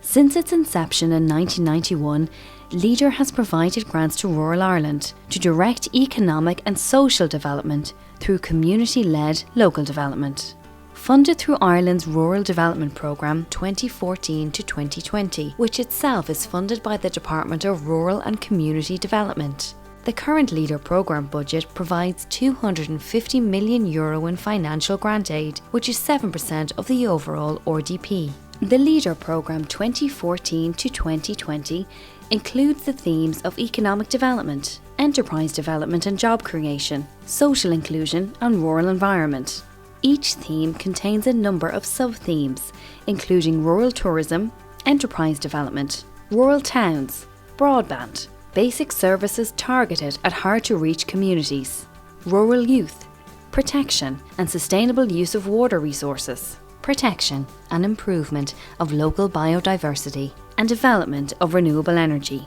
Since its inception in 1991, Leader has provided grants to rural Ireland to direct economic and social development through community-led local development. Funded through Ireland's Rural Development Programme 2014 to 2020, which itself is funded by the Department of Rural and Community Development. The current Leader programme budget provides €250 million in financial grant aid, which is 7% of the overall RDP. The Leader programme 2014 to 2020 includes the themes of economic development, enterprise development and job creation, social inclusion and rural environment. Each theme contains a number of sub-themes, including rural tourism, enterprise development, rural towns, broadband, basic services targeted at hard-to-reach communities, rural youth, protection and sustainable use of water resources, protection and improvement of local biodiversity, and development of renewable energy.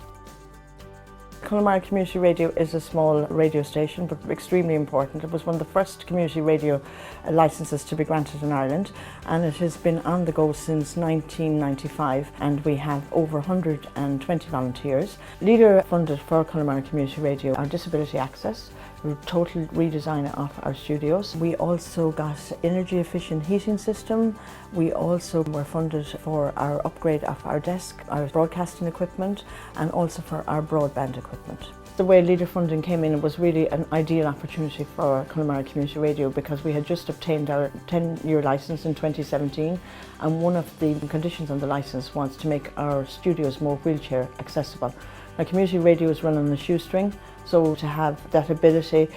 Connemara Community Radio is a small radio station, but extremely important. It was one of the first community radio licences to be granted in Ireland, and it has been on the go since 1995, and we have over 120 volunteers. Leader funded for Connemara Community Radio our disability access, a total redesign of our studios. We also got energy efficient heating system. We also were funded for our upgrade of our desk, our broadcasting equipment, and also for our broadband equipment. The way Leader funding came in was really an ideal opportunity for Connemara Community Radio because we had just obtained our 10-year licence in 2017, and one of the conditions on the licence was to make our studios more wheelchair accessible. Now, community radio is run on a shoestring, so to have that ability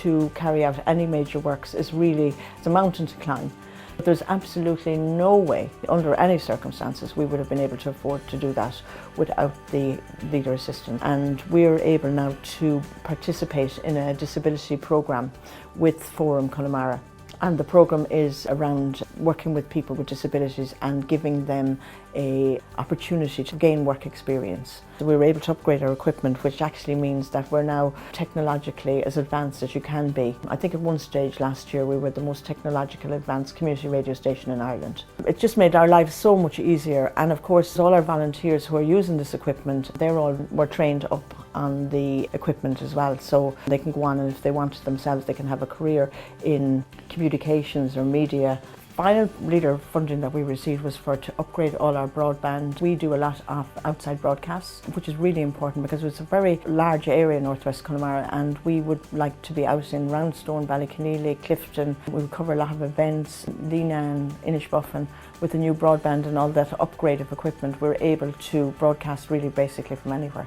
to carry out any major works is really, it's a mountain to climb. But there's absolutely no way, under any circumstances, we would have been able to afford to do that without the Leader assistance. And we're able now to participate in a disability programme with Forum Connemara. And the programme is around working with people with disabilities and giving them an opportunity to gain work experience. So we were able to upgrade our equipment, which actually means that we're now technologically as advanced as you can be. I think at one stage last year we were the most technologically advanced community radio station in Ireland. It just made our lives so much easier, and of course all our volunteers who are using this equipment, were trained up on the equipment as well, so they can go on, and if they want it themselves they can have a career in communications or media. Final Leader funding that we received was to upgrade all our broadband. We do a lot of outside broadcasts, which is really important because it's a very large area in Northwest Connemara, and we would like to be out in Roundstone, Ballyconneely, Clifton. We would cover a lot of events, Leenan, Inishbuffin. With the new broadband and all that upgrade of equipment, we're able to broadcast really basically from anywhere.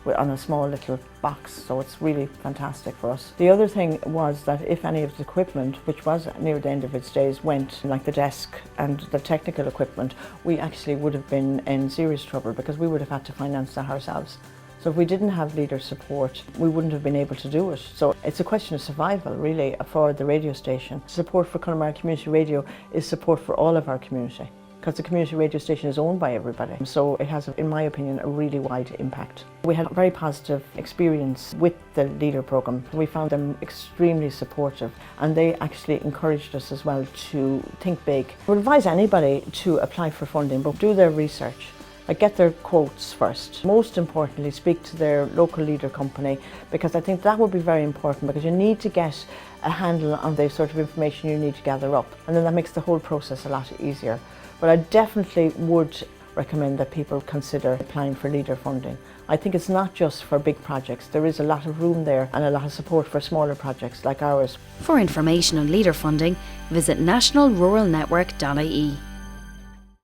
We're on a small little box, so it's really fantastic for us. The other thing was that if any of the equipment, which was near the end of its days, went, like the desk and the technical equipment, we actually would have been in serious trouble because we would have had to finance that ourselves. So if we didn't have Leader support, we wouldn't have been able to do it. So it's a question of survival, really, for the radio station. Support for Connemara Community Radio is support for all of our community, because the community radio station is owned by everybody. So it has, in my opinion, a really wide impact. We had a very positive experience with the Leader programme. We found them extremely supportive, and they actually encouraged us as well to think big. I would advise anybody to apply for funding, but do their research. Get their quotes first. Most importantly, speak to their local Leader company, because I think that would be very important, because you need to get a handle on the sort of information you need to gather up, and then that makes the whole process a lot easier. But I definitely would recommend that people consider applying for Leader funding. I think it's not just for big projects. There is a lot of room there and a lot of support for smaller projects like ours. For information on Leader funding, visit nationalruralnetwork.ie.